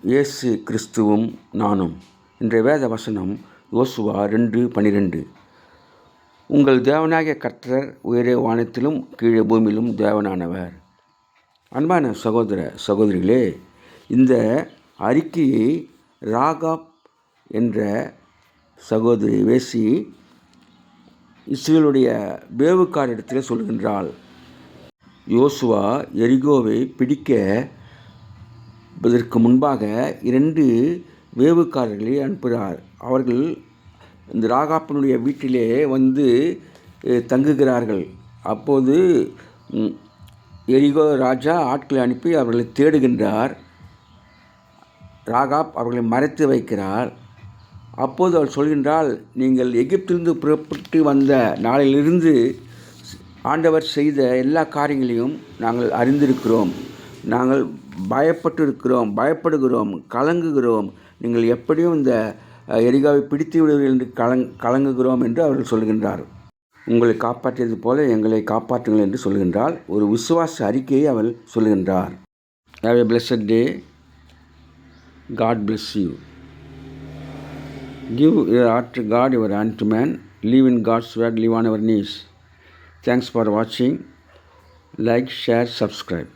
இயேசு கிறிஸ்துவும் நானும். இன்றைய வேத வசனம் யோசுவா 2:12. உங்கள் தேவனாகிய கர்த்தர் உயரே வானத்திலும் கீழே பூமியிலும் தேவனானவர். அன்பான சகோதர சகோதரிகளே, இந்த அறிக்கையை ராகாப் என்ற சகோதரி வேசி இஸ்ரவேலுடைய வேவுக்காரிடத்தில் சொல்கின்றாள். யோசுவா எரிகோவை பிடிக்க இதற்கு முன்பாக 2 வேவுக்காரர்களை அனுப்புகிறார். அவர்கள் இந்த ராகாப்பினுடைய வீட்டிலே வந்து தங்குகிறார்கள். அப்போது எரிகோ ராஜா ஆட்களை அனுப்பி அவர்களை தேடுகின்றார். ராகாப் அவர்களை மறைத்து வைக்கிறார். அப்போது அவர் சொல்கின்றால், நீங்கள் எகிப்திலிருந்து புறப்பட்டு வந்த நாளிலிருந்து ஆண்டவர் செய்த எல்லா காரியங்களையும் நாங்கள் அறிந்திருக்கிறோம். நாங்கள் பயப்படுகிறோம், கலங்குகிறோம். நீங்கள் எப்படியும் இந்த எரிகாவை பிடித்து விடுவீர்கள் என்று கலங்குகிறோம் என்று அவர்கள் சொல்கின்றார். உங்களை காப்பாற்றியது போல எங்களை காப்பாற்றுங்கள் என்று சொல்கின்றால் ஒரு விசுவாச அறிக்கையை அவள் சொல்கின்றார். Have a blessed day. God bless you. Give your heart to God, your hand to man. Live in God's word, live on our knees. Thanks for watching. Like, share, subscribe.